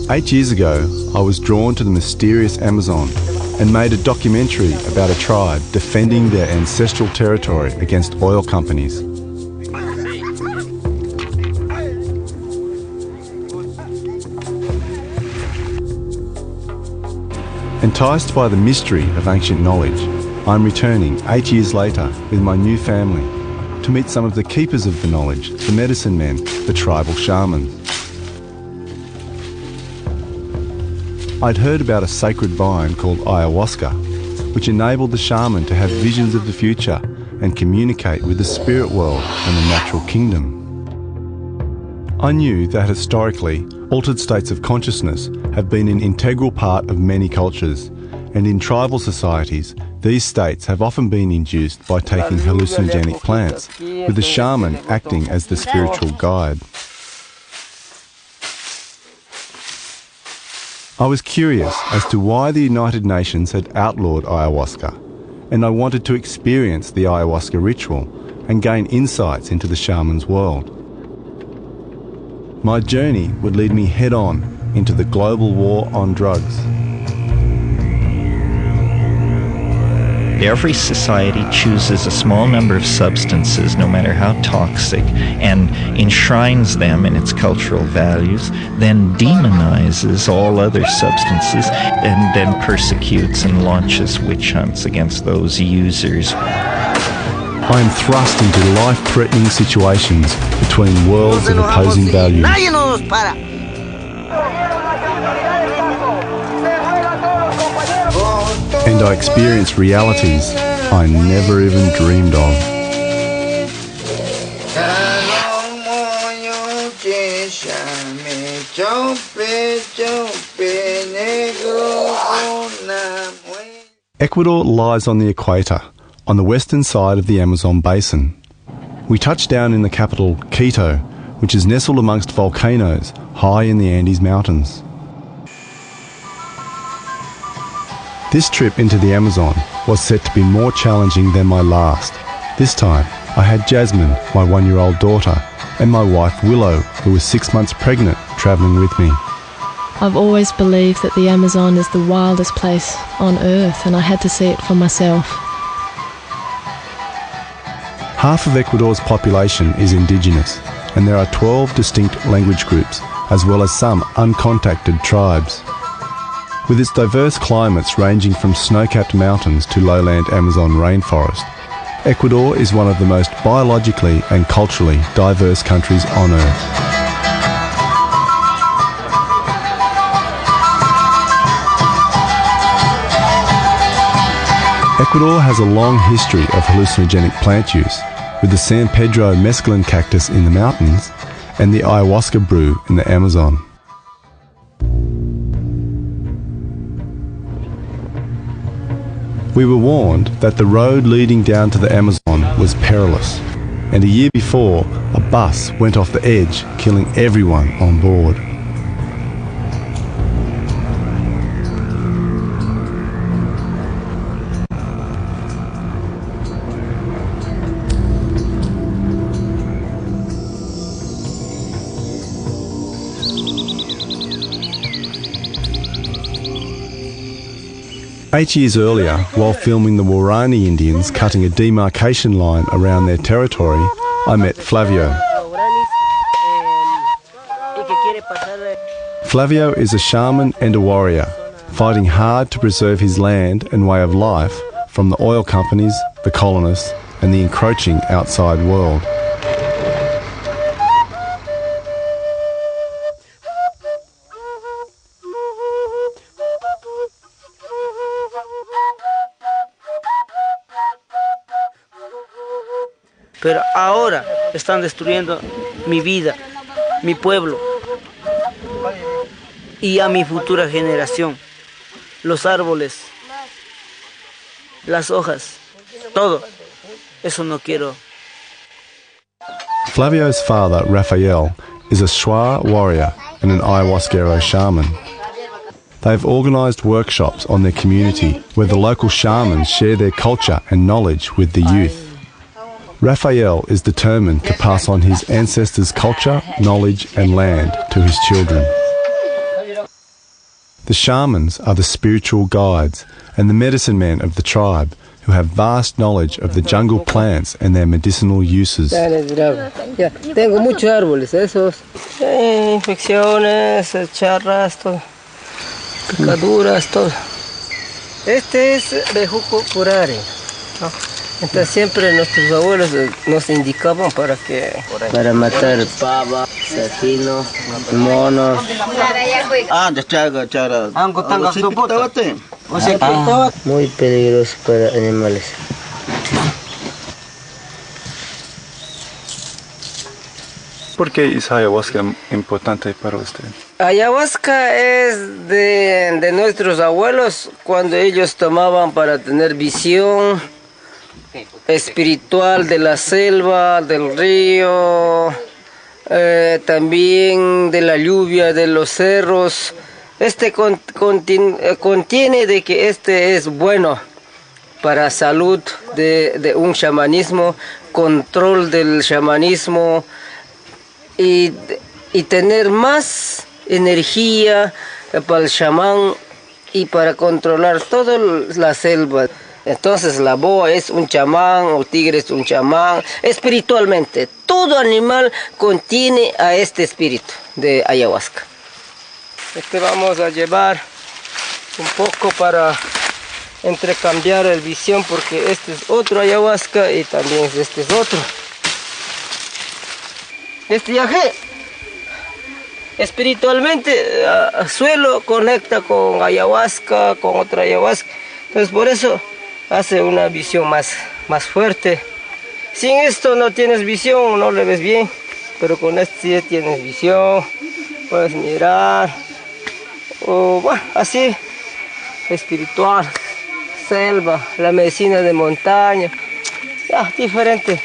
Eight years ago, I was drawn to the mysterious Amazon and made a documentary about a tribe defending their ancestral territory against oil companies. Enticed by the mystery of ancient knowledge, I'm returning 8 years later with my new family to meet some of the keepers of the knowledge, the medicine men, the tribal shamans. I'd heard about a sacred vine called ayahuasca, which enabled the shaman to have visions of the future and communicate with the spirit world and the natural kingdom. I knew that historically, altered states of consciousness have been an integral part of many cultures, and in tribal societies, these states have often been induced by taking hallucinogenic plants, with the shaman acting as the spiritual guide. I was curious as to why the United Nations had outlawed ayahuasca, and I wanted to experience the ayahuasca ritual and gain insights into the shaman's world. My journey would lead me head-on into the global war on drugs. Every society chooses a small number of substances, no matter how toxic, and enshrines them in its cultural values, then demonizes all other substances, and then persecutes and launches witch hunts against those users. I am thrust into life-threatening situations between worlds of opposing values. And I experience realities I never even dreamed of. Ecuador lies on the equator, on the western side of the Amazon basin. We touched down in the capital, Quito, which is nestled amongst volcanoes high in the Andes Mountains. This trip into the Amazon was set to be more challenging than my last. This time, I had Jasmine, my 1-year-old daughter, and my wife Willow, who was 6 months pregnant, travelling with me. I've always believed that the Amazon is the wildest place on earth, and I had to see it for myself. Half of Ecuador's population is indigenous, and there are 12 distinct language groups, as well as some uncontacted tribes. With its diverse climates ranging from snow-capped mountains to lowland Amazon rainforest, Ecuador is one of the most biologically and culturally diverse countries on Earth. Ecuador has a long history of hallucinogenic plant use, with the San Pedro mescaline cactus in the mountains and the ayahuasca brew in the Amazon. We were warned that the road leading down to the Amazon was perilous, and a year before, a bus went off the edge, killing everyone on board. Eight years earlier, while filming the Warani Indians cutting a demarcation line around their territory, I met Flavio. Flavio is a shaman and a warrior, fighting hard to preserve his land and way of life from the oil companies, the colonists, and the encroaching outside world. Pero ahora están destruyendo mi vida, mi pueblo y a mi futura generación. Los árboles, las hojas, todo. Eso no quiero. Flavio's father, Rafael, is a Shwa warrior and an ayahuasquero shaman. They've organised workshops on their community where the local shamans share their culture and knowledge with the youth. Rafael is determined to pass on his ancestors' culture, knowledge and land to his children. The shamans are the spiritual guides and the medicine men of the tribe who have vast knowledge of the jungle plants and their medicinal uses. Tengo muchos árboles, esos. Infecciones, charras, todo. Picaduras, todo. Este es bejuco curare, ¿no? Entonces siempre nuestros abuelos nos indicaban para matar pava, sacino, monos. Muy peligroso para animales. ¿Por qué es ayahuasca importante para usted? Ayahuasca es de nuestros abuelos cuando ellos tomaban para tener visión espiritual de la selva, del río, también de la lluvia, de los cerros. Este contiene de que este es bueno para salud de un chamanismo, control del chamanismo y tener más energía para el chamán y para controlar toda la selva. Entonces la boa es un chamán, o tigre es un chamán, espiritualmente. Todo animal contiene a este espíritu de ayahuasca. Vamos a llevar un poco para intercambiar el visión, porque este es otro ayahuasca y también este es otro. Este viaje espiritualmente suelo conecta con ayahuasca, con otra ayahuasca. Entonces por eso hace una visión más fuerte. Sin esto no tienes visión, no le ves bien, pero con este sí tienes visión, puedes mirar, o bueno, así, espiritual, selva, la medicina de montaña, ya, diferente.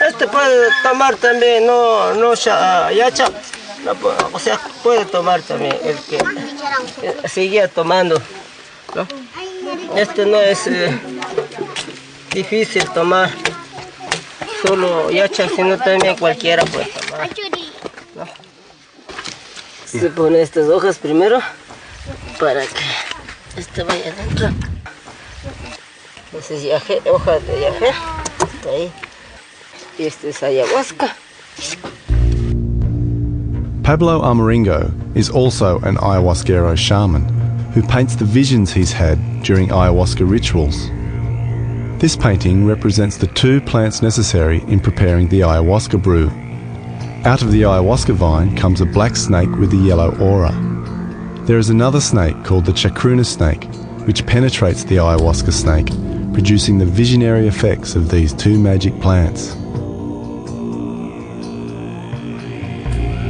Este puede tomar también, no yacha, o sea, puede tomar también el que seguía tomando, ¿no? Este no es difícil tomar, solo yacha, sino también cualquiera puede tomar, ¿no? Se pone estas hojas primero para que este vaya adentro. Entonces yaje, hoja de yaje, ahí. Y este es ayahuasca. Pablo Amaringo is also an ayahuasquero shaman who paints the visions he's had during ayahuasca rituals. This painting represents the 2 plants necessary in preparing the ayahuasca brew. Out of the ayahuasca vine comes a black snake with a yellow aura. There is another snake called the chacruna snake, which penetrates the ayahuasca snake, producing the visionary effects of these 2 magic plants.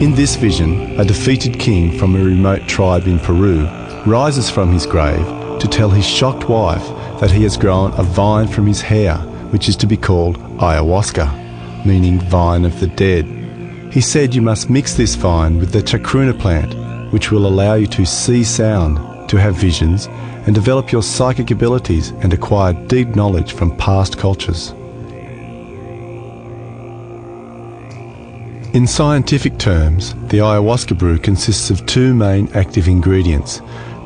In this vision, a defeated king from a remote tribe in Peru rises from his grave to tell his shocked wife that he has grown a vine from his hair, which is to be called ayahuasca, meaning vine of the dead. He said you must mix this vine with the chacruna plant, which will allow you to see sound, to have visions, and develop your psychic abilities and acquire deep knowledge from past cultures. In scientific terms, the ayahuasca brew consists of 2 main active ingredients,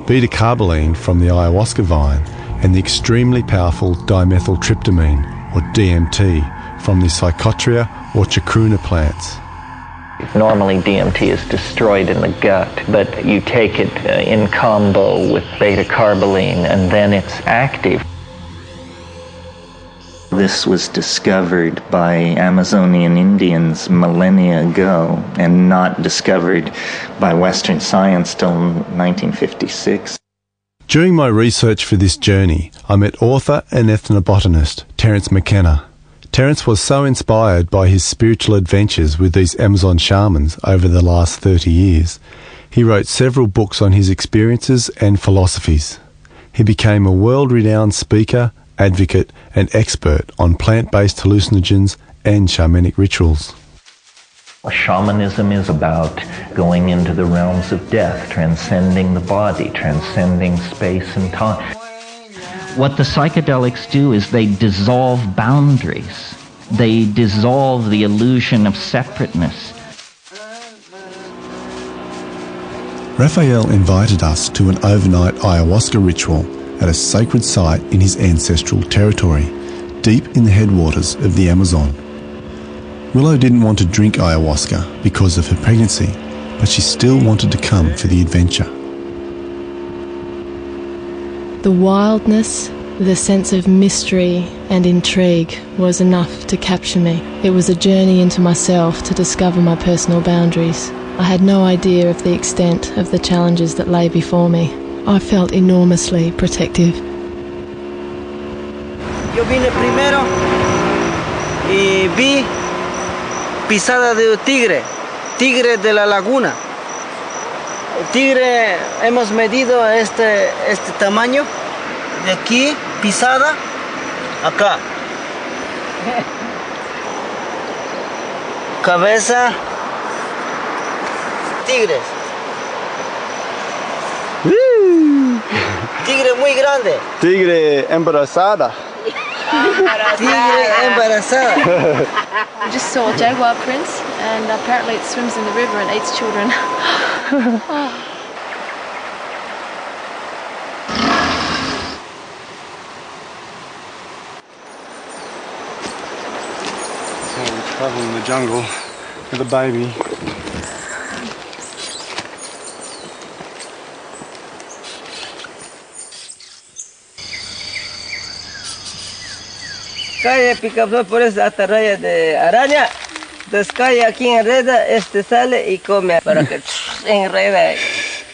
beta-carboline from the ayahuasca vine and the extremely powerful dimethyltryptamine, or DMT, from the psychotria or chacruna plants. Normally DMT is destroyed in the gut, but you take it in combo with beta-carboline and then it's active. This was discovered by Amazonian Indians millennia ago and not discovered by Western science till 1956. During my research for this journey, I met author and ethnobotanist Terence McKenna. Terence was so inspired by his spiritual adventures with these Amazon shamans over the last 30 years. He wrote several books on his experiences and philosophies. He became a world-renowned speaker, advocate and expert on plant-based hallucinogens and shamanic rituals. Shamanism is about going into the realms of death, transcending the body, transcending space and time. What the psychedelics do is they dissolve boundaries. They dissolve the illusion of separateness. Raphael invited us to an overnight ayahuasca ritual at a sacred site in his ancestral territory, deep in the headwaters of the Amazon. Willow didn't want to drink ayahuasca because of her pregnancy, but she still wanted to come for the adventure. The wildness, the sense of mystery and intrigue was enough to capture me. It was a journey into myself to discover my personal boundaries. I had no idea of the extent of the challenges that lay before me. I felt enormously protective. Yo vine primero y vi pisada de un tigre de la laguna. El tigre hemos medido este tamaño, de aquí pisada, acá. Cabeza, tigres. Tigre muy grande. Tigre embarazada. Tigre embarazada. I just saw a jaguar prince, and apparently it swims in the river and eats children. So we travel in the jungle with a baby. Cae picador por esa atarraya de araña, entonces cae aquí, enreda, sale y come para que enreda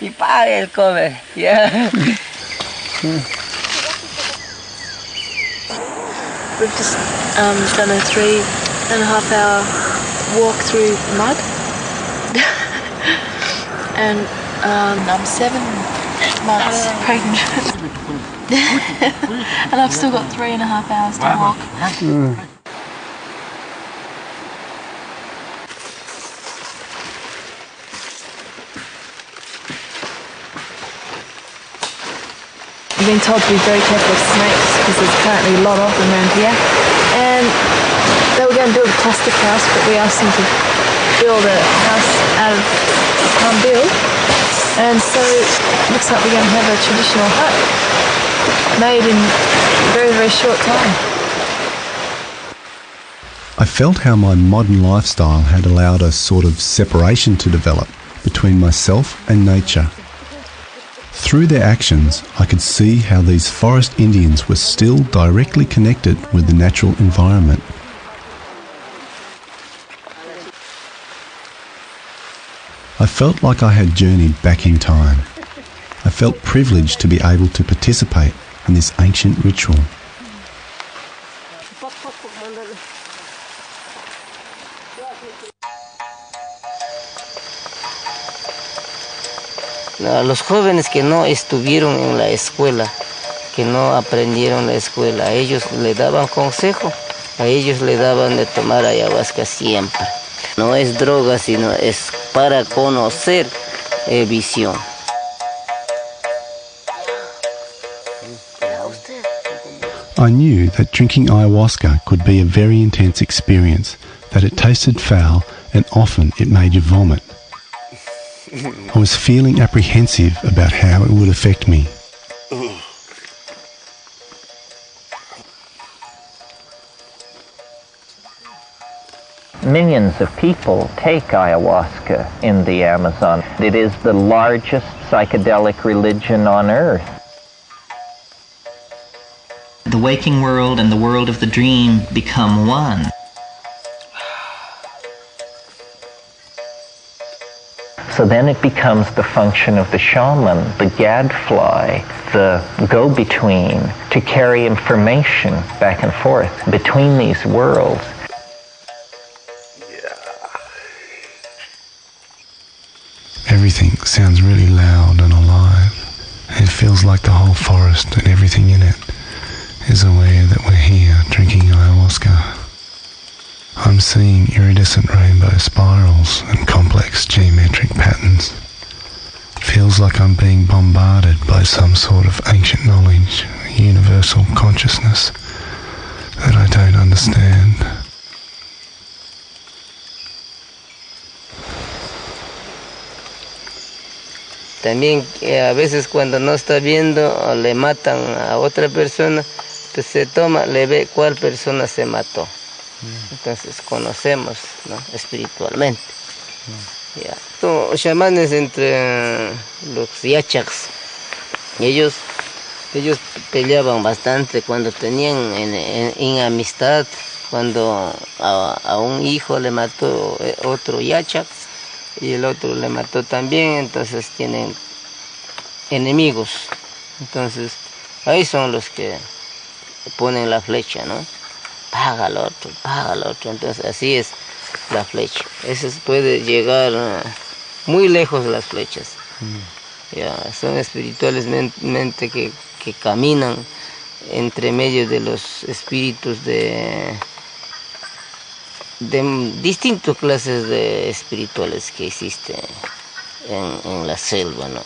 y pa, él come. Yeah. We've just done a 3.5 hour walk through mud, and I'm 7 months pregnant. And I've still got 3.5 hours to walk. I've been told to be very careful of snakes because there's apparently a lot of them around here. And they were going to build a plastic house, but we asked them to build a house out of palm build. And so it looks like we're going to have a traditional hut made in a very, very short time. I felt how my modern lifestyle had allowed a sort of separation to develop between myself and nature. Through their actions, I could see how these forest Indians were still directly connected with the natural environment. I felt like I had journeyed back in time. I felt privileged to be able to participate in this ancient ritual. A los jóvenes que no estuvieron en la escuela, que no aprendieron la escuela, a ellos le daban consejo, a ellos le daban de tomar ayahuasca siempre. No es droga, sino es para conocer visión. I knew that drinking ayahuasca could be a very intense experience, that it tasted foul and often it made you vomit. I was feeling apprehensive about how it would affect me. Millions of people take ayahuasca in the Amazon. It is the largest psychedelic religion on earth. The waking world and the world of the dream become one. So then it becomes the function of the shaman, the gadfly, the go-between, to carry information back and forth between these worlds. Everything sounds really loud and alive. It feels like the whole forest and everything in it is aware that we're here drinking ayahuasca. I'm seeing iridescent rainbow spirals and complex geometric patterns. Feels like I'm being bombarded by some sort of ancient knowledge, universal consciousness that I don't understand. También a veces cuando no está viendo o le matan a otra persona, pues se toma, le ve cuál persona se mató. Entonces conocemos, ¿no?, espiritualmente. Ya. Los chamanes entre los yachaks, ellos peleaban bastante cuando tenían en amistad, cuando a un hijo le mató otro yachak y el otro le mató también, entonces tienen enemigos. Entonces ahí son los que ponen la flecha, ¿no? Paga al otro, entonces así es la flecha. Eso puede llegar muy lejos las flechas. Ya, son espiritualmente que caminan entre medio de los espíritus de distintas clases de espirituales que existen en la selva, ¿no?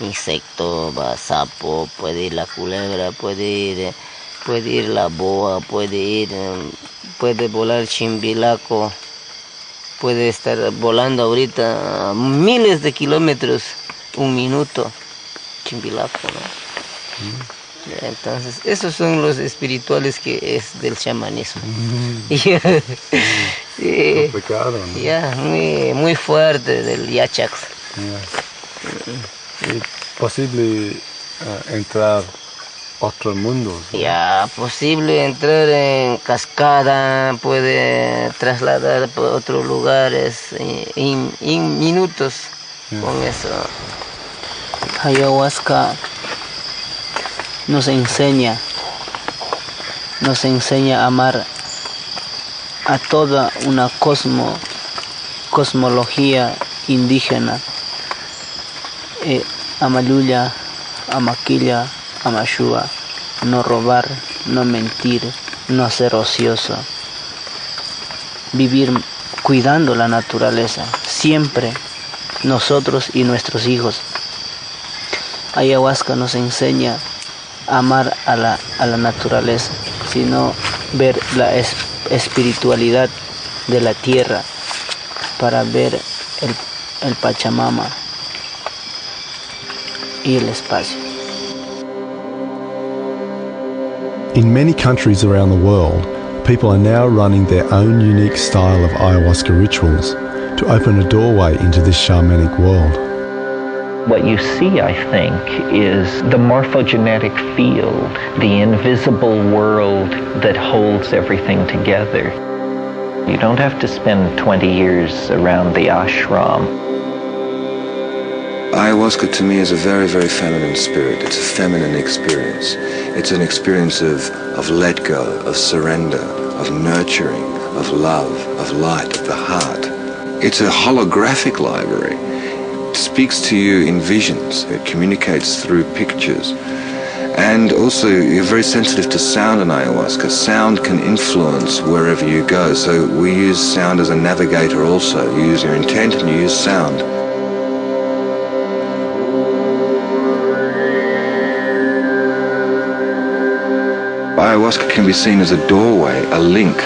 Insecto, sapo, puede ir la culebra, puede ir la boa, puede volar chimbilaco, puede estar volando ahorita a miles de kilómetros, un minuto, chimbilaco, ¿no? Entonces, esos son los espirituales que es del chamanismo. Sí, Complicado, ¿no? ya, muy fuerte del yachax. ¿Es posible entrar a otros mundos? Ya, posible entrar en cascada, puede trasladar por otros lugares en minutos con eso. Ayahuasca nos enseña a amar a toda una cosmología indígena. Amaluya, Amaquilla, Amashua, no robar, no mentir, no ser ocioso. Vivir cuidando la naturaleza, siempre nosotros y nuestros hijos. Ayahuasca nos enseña a amar a la naturaleza, sino ver la espiritualidad de la tierra para ver el Pachamama y el espacio. In many countries around the world, people are now running their own unique style of ayahuasca rituals to open a doorway into this shamanic world. What you see, I think, is the morphogenetic field, the invisible world that holds everything together. You don't have to spend 20 years around the ashram. Ayahuasca to me is a very, very feminine spirit. It's a feminine experience. It's an experience of let go, of surrender, of nurturing, of love, of light, of the heart. It's a holographic library. It speaks to you in visions. It communicates through pictures. And also, you're very sensitive to sound in ayahuasca. Sound can influence wherever you go. So we use sound as a navigator also. You use your intent and you use sound. Ayahuasca can be seen as a doorway, a link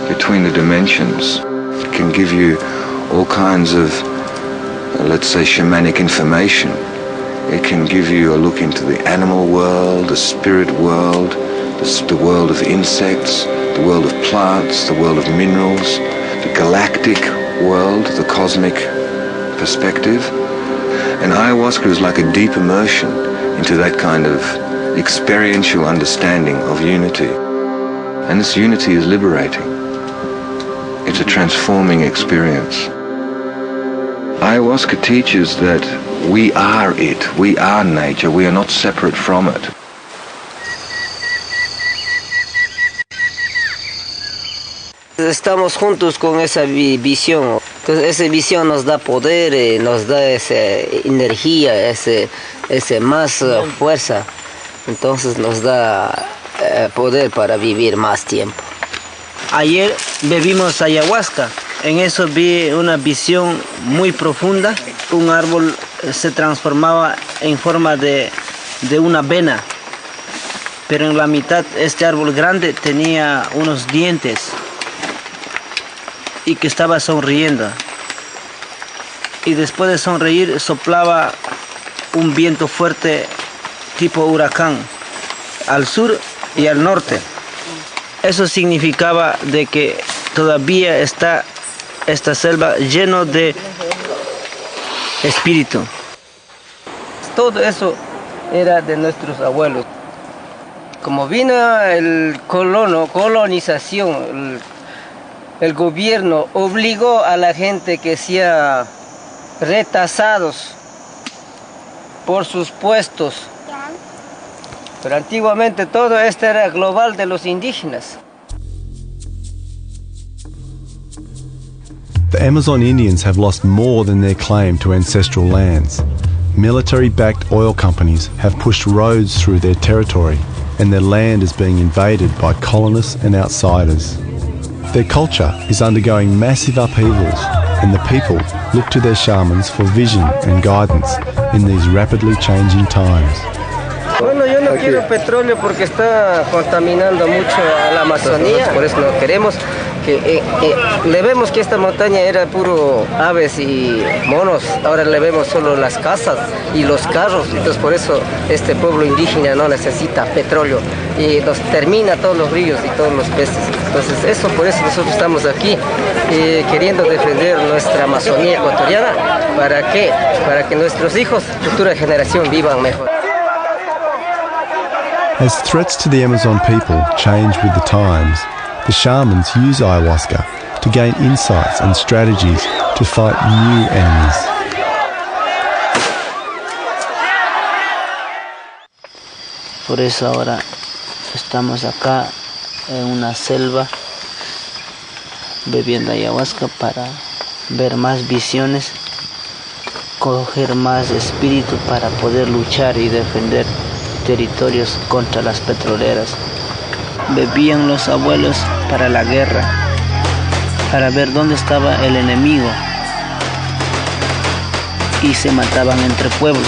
between the dimensions. It can give you all kinds of, let's say, shamanic information. It can give you a look into the animal world, the spirit world, the world of insects, the world of plants, the world of minerals, the galactic world, the cosmic perspective. And ayahuasca is like a deep immersion into that kind of experiential understanding of unity. And this unity is liberating. It's a transforming experience. Ayahuasca teaches that we are it, we are nature, we are not separate from it. Estamos juntos con esa visión. Entonces esa visión nos da poder, nos da esa energía, ese más fuerza. Entonces nos da poder para vivir más tiempo. Ayer bebimos ayahuasca. En eso vi una visión muy profunda. Un árbol se transformaba en forma de una vena. Pero en la mitad este árbol grande tenía unos dientes y que estaba sonriendo. Y después de sonreír soplaba un viento fuerte tipo huracán al sur y al norte. Eso significaba de que todavía está esta selva lleno de espíritu. Todo eso era de nuestros abuelos. Como vino el colonización, el gobierno obligó a la gente que sea retasados por sus puestos. Pero antiguamente todo esto era global de los indígenas. The Amazon Indians have lost more than their claim to ancestral lands. Military-backed oil companies have pushed roads through their territory, and their land is being invaded by colonists and outsiders. Their culture is undergoing massive upheavals, and the people look to their shamans for vision and guidance in these rapidly changing times. Bueno, yo no quiero petróleo porque está contaminando mucho a la Amazonía, por eso no queremos le vemos que esta montaña era puro aves y monos, ahora le vemos solo las casas y los carros, entonces por eso este pueblo indígena no necesita petróleo y nos termina todos los ríos y todos los peces. Entonces por eso nosotros estamos aquí queriendo defender nuestra Amazonía ecuatoriana. ¿Para qué? Para que nuestros hijos, futura generación, vivan mejor. As threats to the Amazon people change with the times, the shamans use ayahuasca to gain insights and strategies to fight new enemies. Por eso ahora estamos acá en una selva bebiendo ayahuasca para ver más visiones, coger más espíritu para poder luchar y defender territorios contra las petroleras. Bebían los abuelos para la guerra, para ver dónde estaba el enemigo, y se mataban entre pueblos.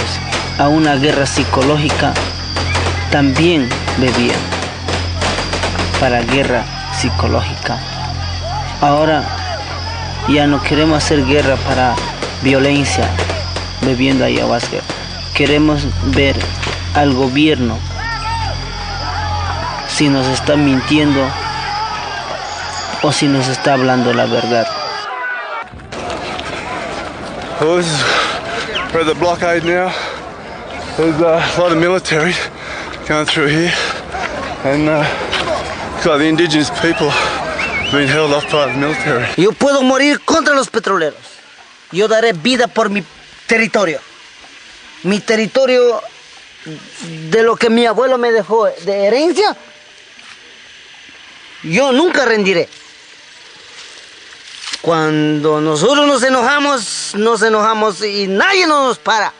A una guerra psicológica también bebían, para guerra psicológica. Ahora ya no queremos hacer guerra para violencia bebiendo ayahuasca. Queremos ver al gobierno si nos está mintiendo o si nos está hablando la verdad. Well, we're at the blockade now. There's a lot of military going through here, and looks like the indigenous people have been held off by the military. Yo puedo morir contra los petroleros. Yo daré vida por mi territorio. Mi territorio, de lo que mi abuelo me dejó de herencia, yo nunca rendiré. Cuando nosotros nos enojamos y nadie nos para.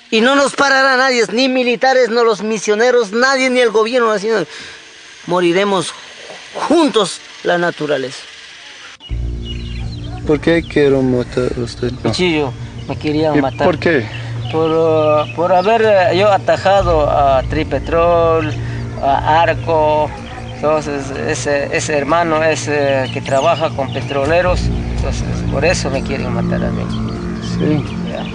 Y no nos parará nadie, ni militares, ni los misioneros, nadie, ni el gobierno nacional. Moriremos juntos la naturaleza. ¿Por qué quiero matar a usted? Cuchillo, me querían matar. ¿Por qué? Por haber yo atajado a Tripetrol, a Arco. Entonces ese hermano es que trabaja con petroleros, entonces por eso me quieren matar a mí. Sí. Ya.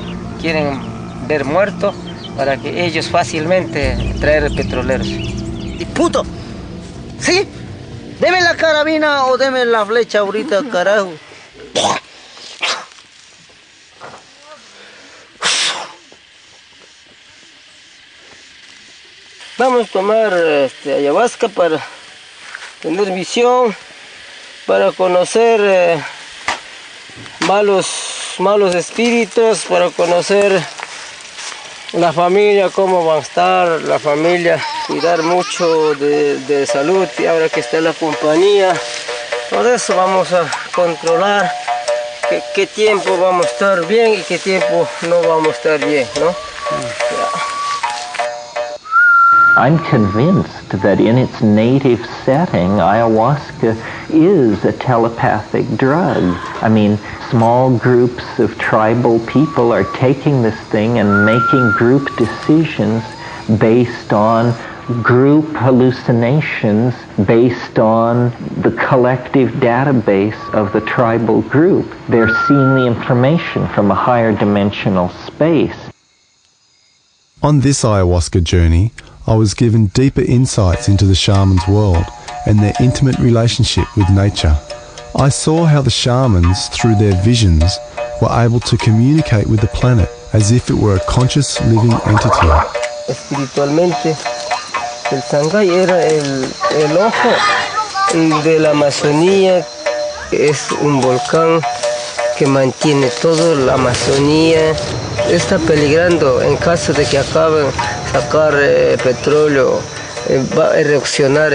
Quieren ver muerto para que ellos fácilmente traer petroleros. Y puto, ¿sí? Deme la carabina o deme la flecha ahorita, carajo. Vamos a tomar ayahuasca para tener visión, para conocer malos espíritus, para conocer la familia, cómo va a estar la familia, cuidar mucho de salud, y ahora que está la compañía, todo eso vamos a controlar qué tiempo vamos a estar bien y qué tiempo no vamos a estar bien, ¿no? I'm convinced that in its native setting, ayahuasca is a telepathic drug. I mean, small groups of tribal people are taking this thing and making group decisions based on group hallucinations, based on the collective database of the tribal group. They're seeing the information from a higher dimensional space. On this ayahuasca journey, I was given deeper insights into the shaman's world and their intimate relationship with nature. I saw how the shamans, through their visions, were able to communicate with the planet as if it were a conscious living entity. Espiritualmente, el Sangay era el ojo de la Amazonía. Es un volcán que mantiene toda la Amazonía. Está peligrando en caso de que acaben sacar petróleo, va a erupcionar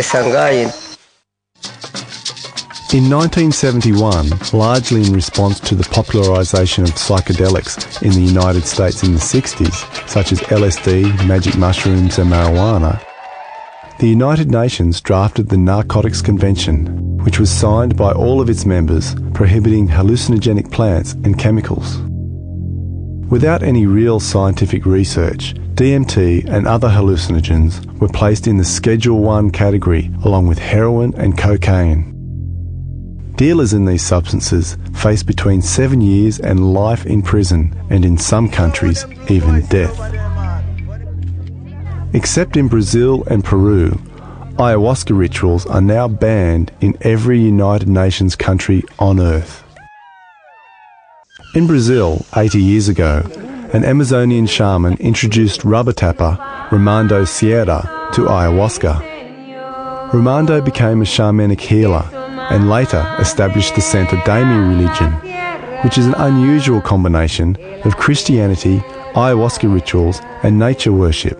Sangay. In 1971, largely in response to the popularisation of psychedelics in the United States in the 60s, such as LSD, magic mushrooms and marijuana, the United Nations drafted the Narcotics Convention, which was signed by all of its members, prohibiting hallucinogenic plants and chemicals. Without any real scientific research, DMT and other hallucinogens were placed in the Schedule 1 category along with heroin and cocaine. Dealers in these substances face between 7 years and life in prison, and in some countries, even death. Except in Brazil and Peru, ayahuasca rituals are now banned in every United Nations country on Earth. In Brazil, 80 years ago, an Amazonian shaman introduced rubber tapper, Ramando Sierra, to ayahuasca. Ramando became a shamanic healer and later established the Santo Daime religion, which is an unusual combination of Christianity, ayahuasca rituals and nature worship.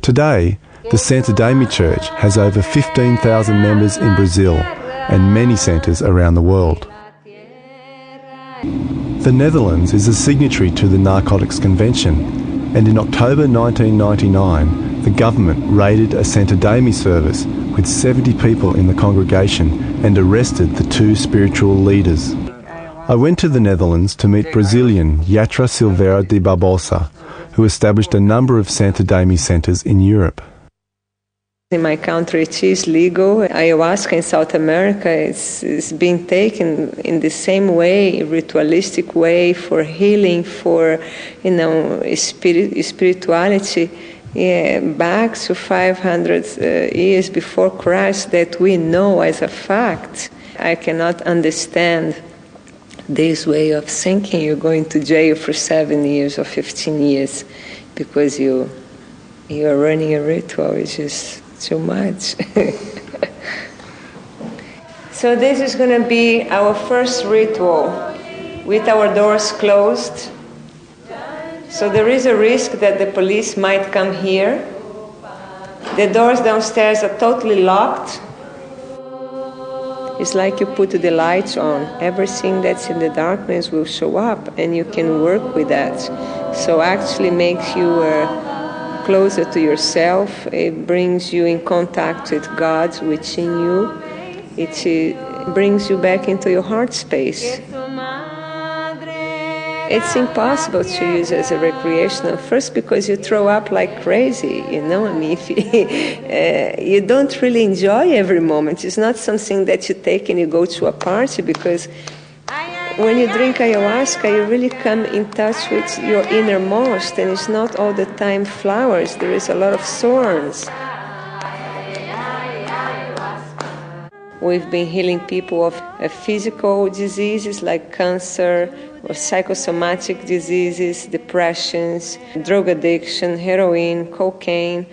Today, the Santo Daime Church has over 15,000 members in Brazil and many centres around the world. The Netherlands is a signatory to the Narcotics Convention, and in October 1999, the government raided a Santo Daime service with 70 people in the congregation and arrested the two spiritual leaders. I went to the Netherlands to meet Brazilian Yatra Silveira de Barbosa, who established a number of Santo Daime centres in Europe. In my country, it is legal. Ayahuasca in South America is being taken in the same way, ritualistic way, for healing, for spirituality. Back to 500 years before Christ, that we know as a fact. I cannot understand this way of thinking. You're going to jail for 7 years or 15 years because you are running a ritual. It's just too much. So this is going to be our first ritual with our doors closed. So there is a risk that the police might come here. The doors downstairs are totally locked. It's like you put the lights on. Everything that's in the darkness will show up, and you can work with that. So actually makes you closer to yourself. It brings you in contact with God within you. It brings you back into your heart space. It's impossible to use as a recreational, first because you throw up like crazy, I mean, if you don't really enjoy every moment. It's not something that you take and you go to a party, because when you drink ayahuasca, you really come in touch with your innermost, and it's not all the time flowers. There is a lot of thorns. We've been healing people of physical diseases like cancer, or psychosomatic diseases, depressions, drug addiction, heroin, cocaine.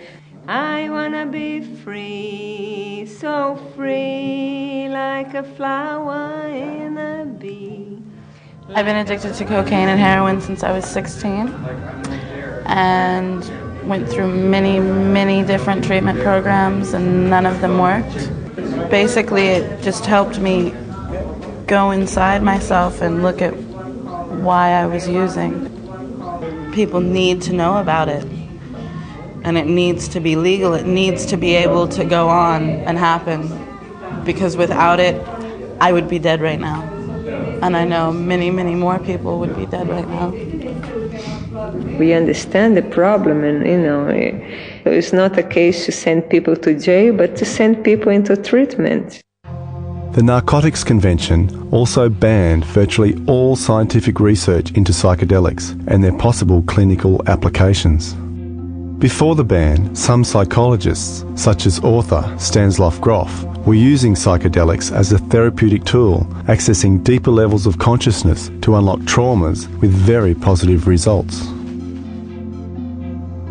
I wanna be free, so free, like a flower in a bee. I've been addicted to cocaine and heroin since I was 16, and went through many, many different treatment programs, and none of them worked. Basically, it just helped me go inside myself and look at why I was using. People need to know about it. and it needs to be legal. It needs to be able to go on and happen, because without it, I would be dead right now. And I know many, many more people would be dead right now. We understand the problem, and it's not a case to send people to jail, but to send people into treatment. The Narcotics Convention also banned virtually all scientific research into psychedelics and their possible clinical applications. Before the ban, some psychologists, such as author Stanislav Grof, were using psychedelics as a therapeutic tool, accessing deeper levels of consciousness to unlock traumas with very positive results.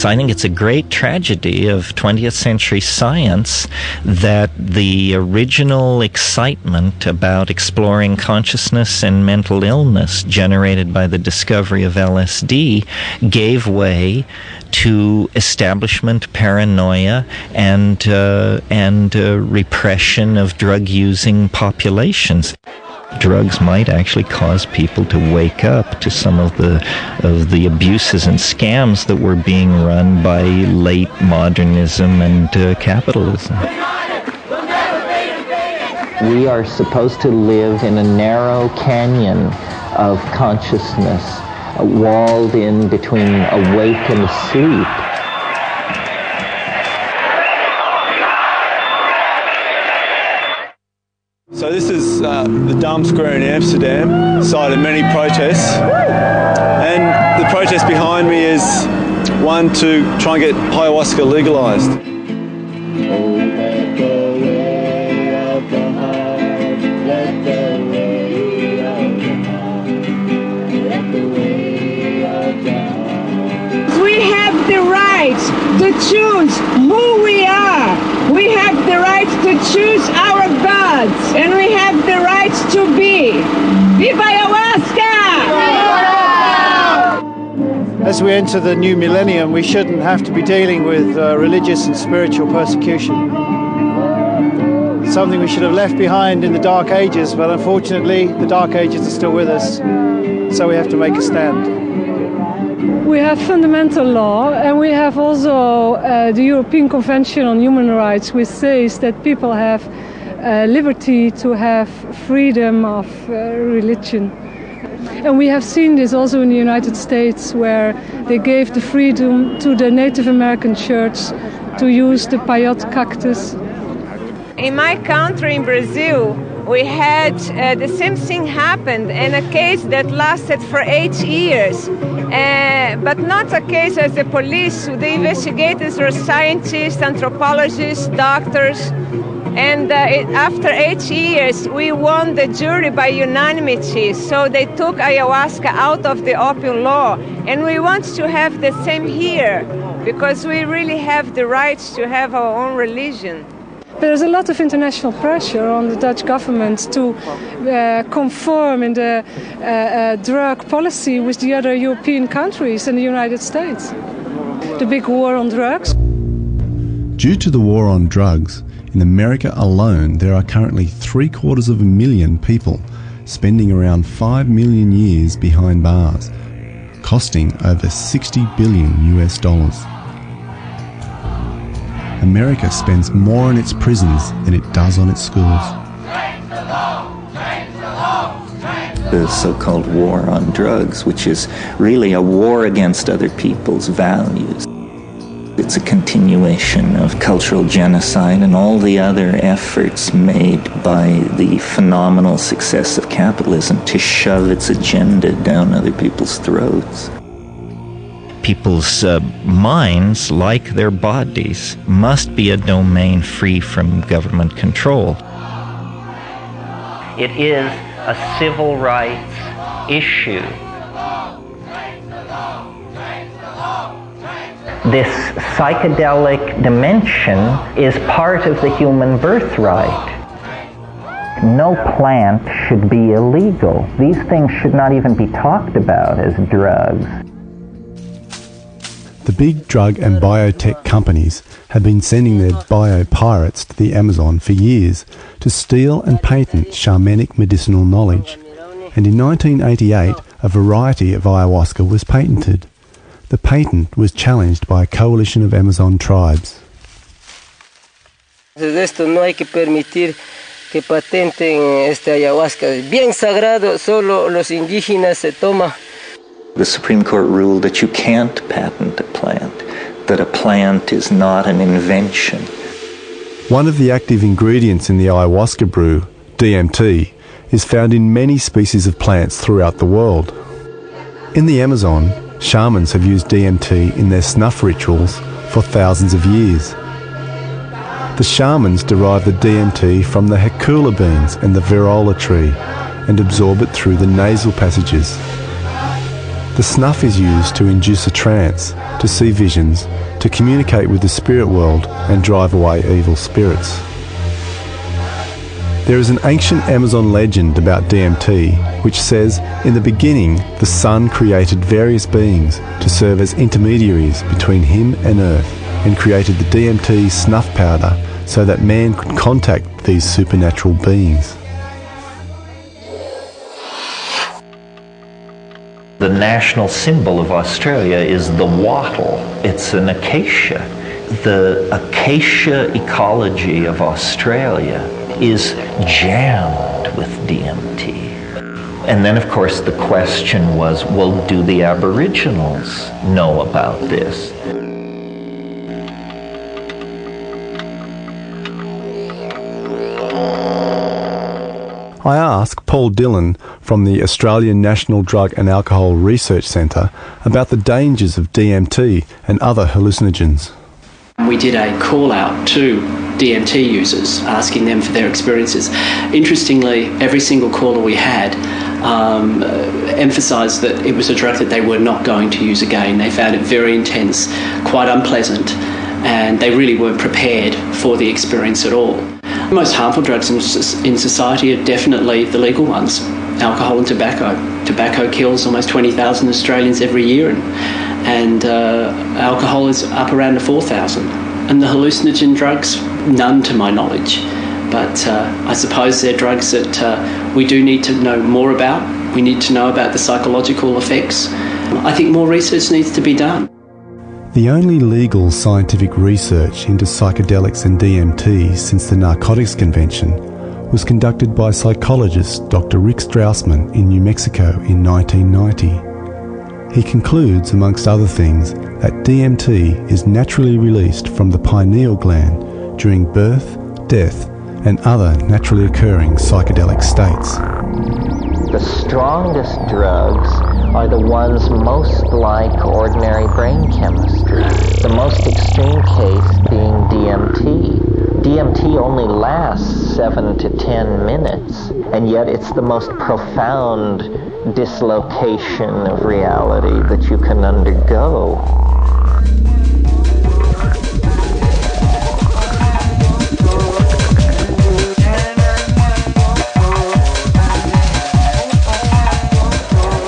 I think it's a great tragedy of 20th century science that the original excitement about exploring consciousness and mental illness generated by the discovery of LSD gave way to establishment paranoia and repression of drug-using populations. Drugs might actually cause people to wake up to some of the abuses and scams that were being run by late modernism and capitalism. We are supposed to live in a narrow canyon of consciousness, walled in between awake and asleep. So this is the Dam Square in Amsterdam, site of many protests, and the protest behind me is one to try and get ayahuasca legalised. We have the right to choose who we are. We have the right to choose our gods, and we have the right to be. Viva ayahuasca! As we enter the new millennium, we shouldn't have to be dealing with religious and spiritual persecution. Something we should have left behind in the Dark Ages, but unfortunately the Dark Ages are still with us, so we have to make a stand. We have fundamental law, and we have also the European Convention on Human Rights, which says that people have liberty to have freedom of religion. And we have seen this also in the United States, where they gave the freedom to the Native American church to use the peyote cactus. In my country, in Brazil, we had the same thing happened, and a case that lasted for 8 years. But not a case as the police. The investigators were scientists, anthropologists, doctors. And after 8 years, we won the jury by unanimity. So they took ayahuasca out of the opium law. And we want to have the same here, because we really have the right to have our own religion. There's a lot of international pressure on the Dutch government to conform in the drug policy with the other European countries and the United States. The big war on drugs. Due to the war on drugs, in America alone there are currently 750,000 people spending around 5 million years behind bars, costing over $60 billion. America spends more on its prisons than it does on its schools. The so-called war on drugs, which is really a war against other people's values. It's a continuation of cultural genocide and all the other efforts made by the phenomenal success of capitalism to shove its agenda down other people's throats. People's minds, like their bodies, must be a domain free from government control. It is a civil rights issue. This psychedelic dimension is part of the human birthright. No plant should be illegal. These things should not even be talked about as drugs. The big drug and biotech companies have been sending their bio-pirates to the Amazon for years to steal and patent shamanic medicinal knowledge. And in 1988, a variety of ayahuasca was patented. the patent was challenged by a coalition of Amazon tribes. De esto no hay que permitir que patenten ayahuasca. Es bien sagrado, solo los indígenas se toma. The Supreme Court ruled that you can't patent a plant, that a plant is not an invention. One of the active ingredients in the ayahuasca brew, DMT, is found in many species of plants throughout the world. In the Amazon, shamans have used DMT in their snuff rituals for thousands of years. The shamans derive the DMT from the hecula beans and the virola tree and absorb it through the nasal passages. The snuff is used to induce a trance, to see visions, to communicate with the spirit world and drive away evil spirits. There is an ancient Amazon legend about DMT which says, in the beginning, the sun created various beings to serve as intermediaries between him and earth, and created the DMT snuff powder so that man could contact these supernatural beings. The national symbol of Australia is the wattle. It's an acacia. The acacia ecology of Australia is jammed with DMT. And then, of course, the question was, well, do the Aboriginals know about this? I asked Paul Dillon from the Australian National Drug and Alcohol Research Centre about the dangers of DMT and other hallucinogens. We did a call out to DMT users, asking them for their experiences. Interestingly, every single caller we had emphasised that it was a drug that they were not going to use again. They found it very intense, quite unpleasant, and they really weren't prepared for the experience at all. The most harmful drugs in society are definitely the legal ones, alcohol and tobacco. Tobacco kills almost 20,000 Australians every year, and alcohol is up around 4,000. And the hallucinogen drugs, none to my knowledge. But I suppose they're drugs that we do need to know more about. We need to know about the psychological effects. I think more research needs to be done. The only legal scientific research into psychedelics and DMT since the Narcotics Convention was conducted by psychologist Dr. Rick Strausman in New Mexico in 1990. He concludes, amongst other things, that DMT is naturally released from the pineal gland during birth, death, and other naturally occurring psychedelic states. The strongest drugs are the ones most like ordinary brain chemistry. The most extreme case being DMT. DMT only lasts 7 to 10 minutes, and yet it's the most profound dislocation of reality that you can undergo.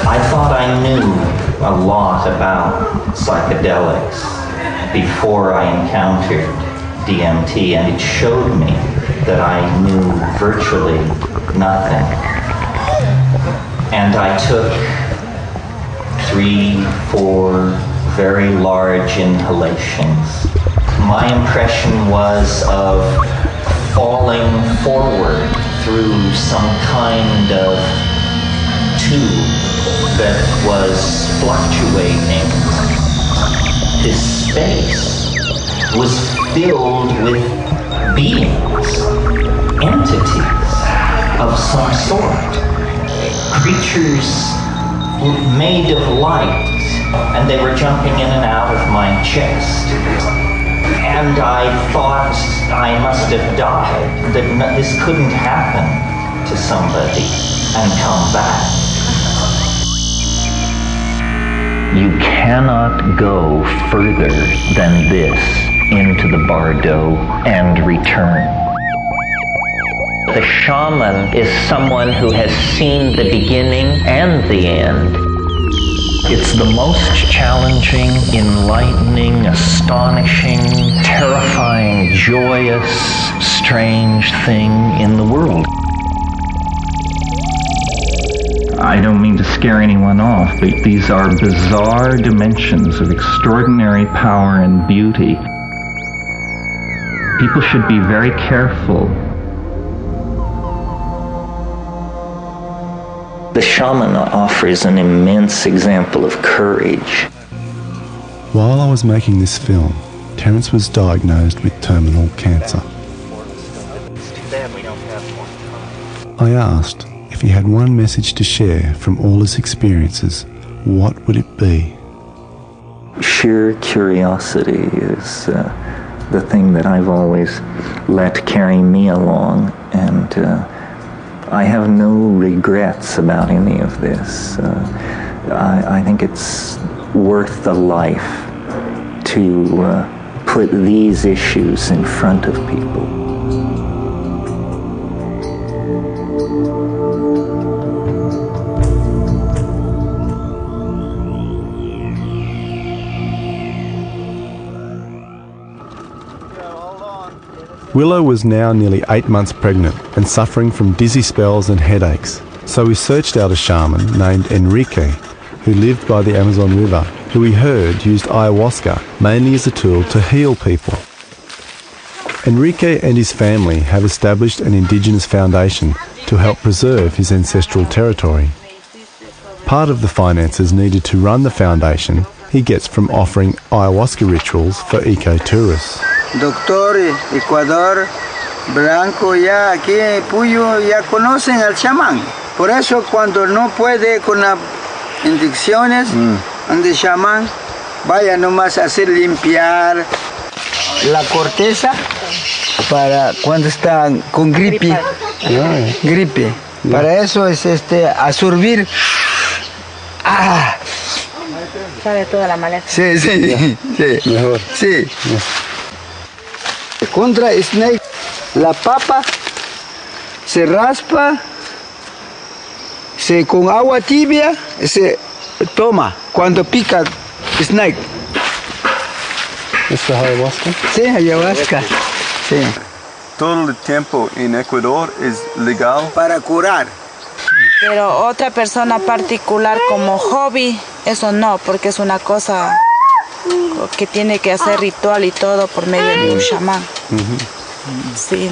I thought I knew a lot about psychedelics before I encountered DMT, and it showed me that I knew virtually nothing. And I took 3, 4 very large inhalations. My impression was of falling forward through some kind of tube that was fluctuating. This space was filled with beings, entities of some sort, creatures made of light, and they were jumping in and out of my chest. And I thought I must have died, that this couldn't happen to somebody and come back. You cannot go further than this into the bardo and return. The shaman is someone who has seen the beginning and the end. It's the most challenging, enlightening, astonishing, terrifying, joyous, strange thing in the world. I don't mean to scare anyone off, but these are bizarre dimensions of extraordinary power and beauty. People should be very careful. The shaman offers an immense example of courage. While I was making this film, Terence was diagnosed with terminal cancer. I asked if he had one message to share from all his experiences, what would it be? Sheer curiosity is the thing that I've always let carry me along, and I have no regrets about any of this. I think it's worth the life to put these issues in front of people. Willow was now nearly 8 months pregnant and suffering from dizzy spells and headaches. So we searched out a shaman named Enrique, who lived by the Amazon River, who we heard used ayahuasca mainly as a tool to heal people. Enrique and his family have established an indigenous foundation to help preserve his ancestral territory. Part of the finances needed to run the foundation he gets from offering ayahuasca rituals for eco-tourists. Doctor, Ecuador, Blanco, ya aquí en Puyo ya conocen al chamán. Por eso cuando no puede con las inyecciones, donde chamán, vaya nomás a hacer limpiar la corteza para cuando está con gripe. Gripe. Para eso es absorbir. Sale toda la maleza. Sí, sí, sí. Mejor. Sí. Contra snake, la papa se raspa, con agua tibia se toma cuando pica snake. ¿Es ayahuasca? Sí, ayahuasca. Sí. Todo el tiempo en Ecuador es legal para curar. Pero otra persona particular como hobby, eso no, porque es una cosa que tiene que hacer ritual y todo por medio de un chamán. Sí,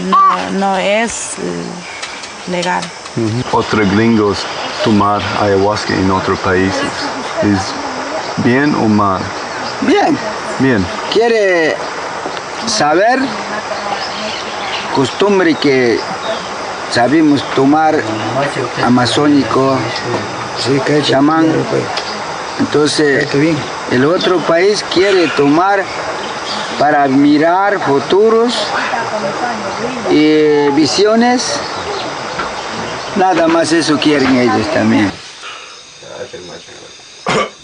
no es legal. Otros gringos tomar ayahuasca en otros países, ¿es bien o mal? Bien. Bien. Quiere saber costumbre que sabemos tomar amazónico, sí, que es chamán. Entonces, el otro país quiere tomar para mirar futuros y visiones. Nada más eso quieren ellos también.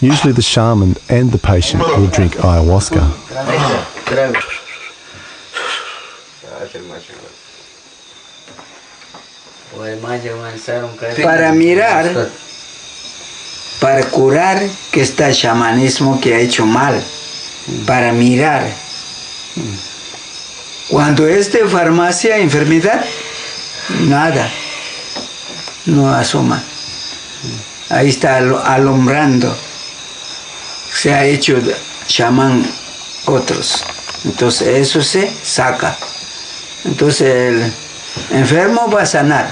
Usually the shaman and the patient will drink ayahuasca. Para mirar, para curar que está el chamanismo que ha hecho mal, para mirar. Cuando es de farmacia, enfermedad, nada, no asoma. Ahí está alumbrando. Se ha hecho chamán otros. Entonces eso se saca. Entonces el enfermo va a sanar.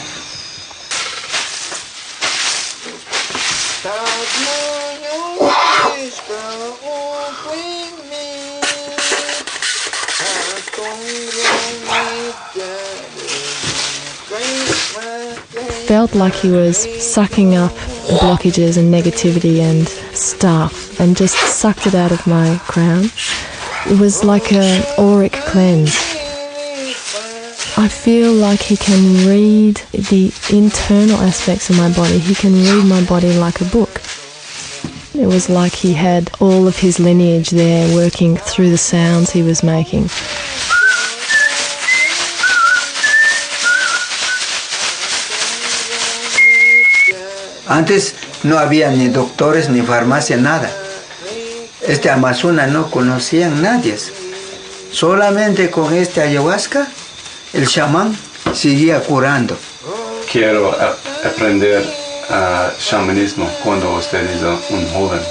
Felt like he was sucking up blockages and negativity and stuff and just sucked it out of my crown. It was like an auric cleanse. I feel like he can read the internal aspects of my body. He can read my body like a book. It was like he had all of his lineage there working through the sounds he was making. Antes no había ni doctores ni farmacia, nada. Amazonas no conocían nadie. Solamente con ayahuasca, el chamán seguía curando. Quiero aprender shamanismo cuando usted es un joven?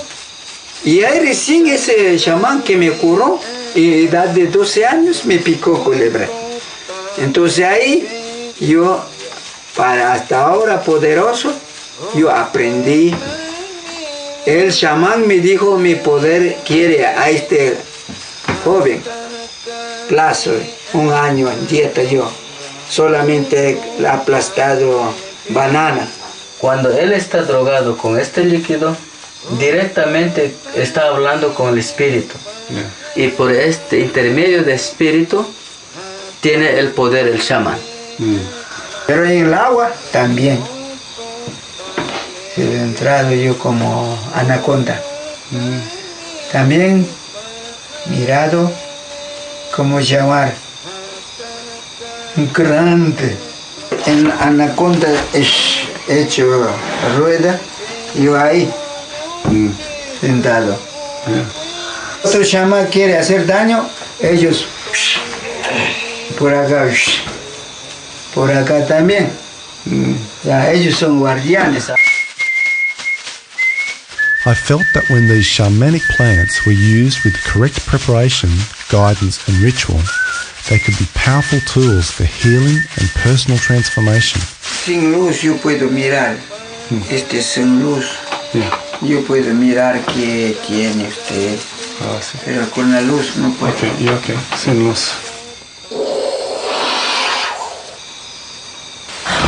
Y ahí recién ese chamán que me curó, a edad de 12 años, me picó culebra. Entonces ahí yo, para hasta ahora poderoso, yo aprendí. El chamán me dijo, mi poder quiere a este joven, plazo, 1 año en dieta yo, solamente he aplastado banana. Cuando él está drogado con este líquido, directamente está hablando con el espíritu. Y por este intermedio de espíritu, tiene el poder el chamán. Pero en el agua también. He entrado yo como anaconda. También mirado como llamar grande. En anaconda es hecho rueda, yo ahí sentado. Otro chamán quiere hacer daño, ellos por acá también. Ya, ellos son guardianes. I felt that when these shamanic plants were used with correct preparation, guidance and ritual, they could be powerful tools for healing and personal transformation. Sin luz yo puedo mirar, este sin luz, yo puedo mirar qué tiene usted, Sí. pero con la luz no puedo. Okay, sin luz.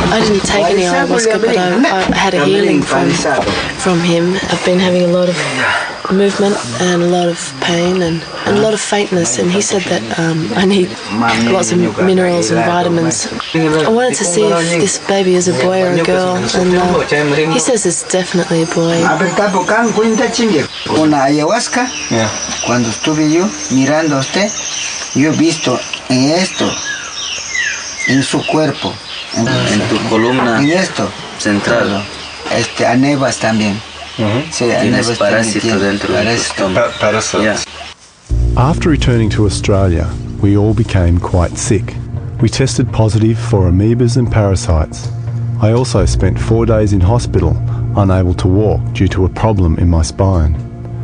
I didn't take any ayahuasca, but I had a healing from him. I've been having a lot of movement and a lot of pain and a lot of faintness, and he said that I need lots of minerals and vitamins. I wanted to see if this baby is a boy or a girl, and he says it's definitely a boy. Con la ayahuasca, cuando estuve yo mirando a usted, yo he visto en esto, en su cuerpo, en tu columna, en esto central, anebas también. Sí, tienes parásito dentro de tu estómago. After returning to Australia, we all became quite sick. We tested positive for amoebas and parasites. I also spent 4 days in hospital, unable to walk due to a problem in my spine.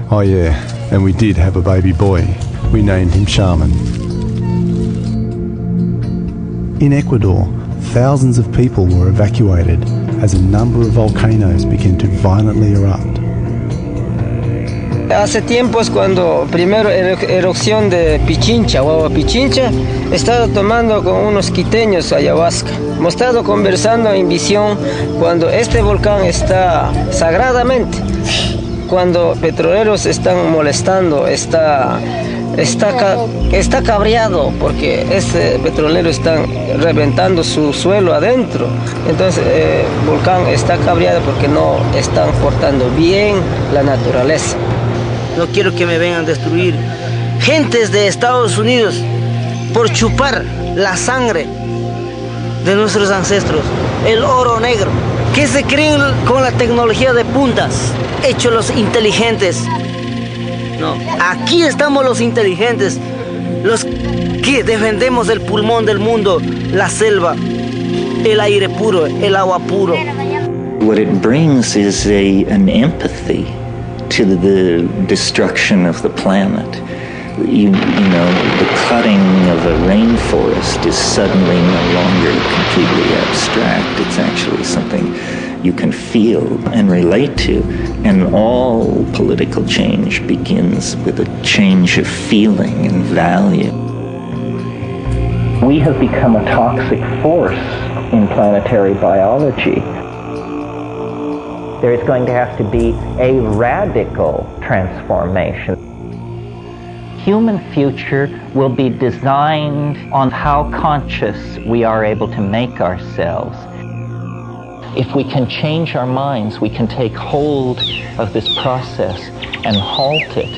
Oh yeah, and we did have a baby boy. We named him Shaman. In Ecuador, thousands of people were evacuated as a number of volcanoes began to violently erupt. Hace tiempos cuando primero erupción de Pichincha, Guagua Pichincha, he estado tomando con unos quiteños ayahuasca. Hemos estado conversando en visión cuando este volcán está sagradamente, cuando petroleros están molestando, está cabreado porque este petrolero están reventando su suelo adentro. Entonces el volcán está cabreado porque no están portando bien la naturaleza. No quiero que me vengan a destruir gentes de Estados Unidos por chupar la sangre de nuestros ancestros, el oro negro, que se creen con la tecnología de puntas, hechos los inteligentes. No, aquí estamos los inteligentes, los que defendemos el pulmón del mundo, la selva, el aire puro, el agua puro. What it brings is an empathy to the destruction of the planet. You know, the cutting of a rainforest is suddenly no longer completely abstract. It's actually something you can feel and relate to. And all political change begins with a change of feeling and value. We have become a toxic force in planetary biology. There is going to have to be a radical transformation. Human future will be designed on how conscious we are able to make ourselves. If we can change our minds, we can take hold of this process and halt it.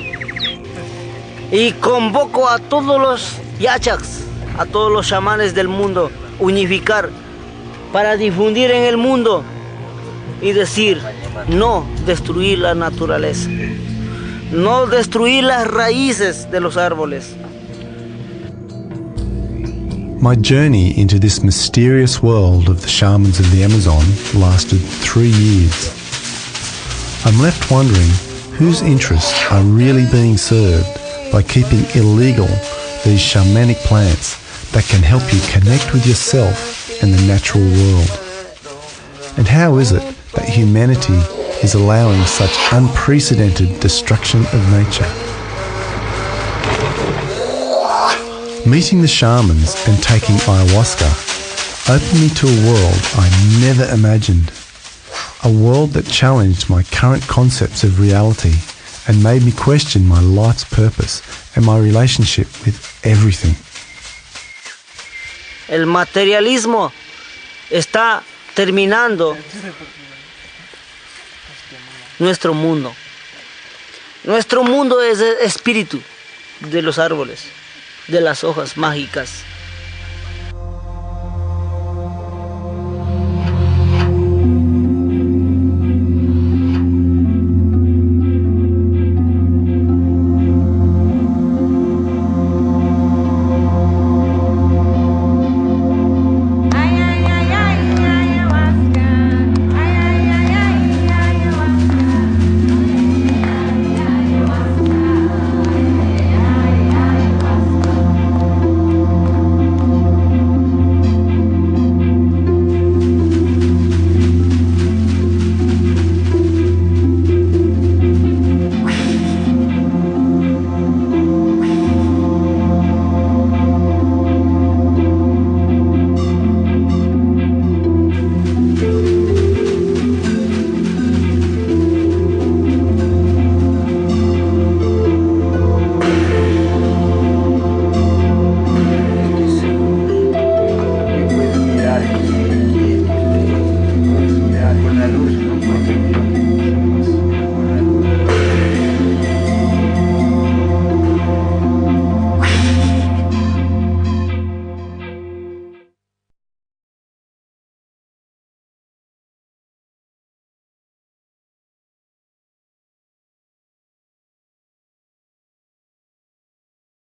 Y convoco a todos los yachaks, a todos los chamanes del mundo, unificar para difundir en el mundo y decir, no destruir la naturaleza, no destruir las raíces de los árboles. My journey into this mysterious world of the shamans of the Amazon lasted 3 years. I'm left wondering whose interests are really being served by keeping illegal these shamanic plants that can help you connect with yourself and the natural world. And how is it that humanity is allowing such unprecedented destruction of nature? Meeting the shamans and taking ayahuasca opened me to a world I never imagined. A world that challenged my current concepts of reality and made me question my life's purpose and my relationship with everything. El materialismo está terminando nuestro mundo. Nuestro mundo es el espíritu de los árboles, de las hojas mágicas.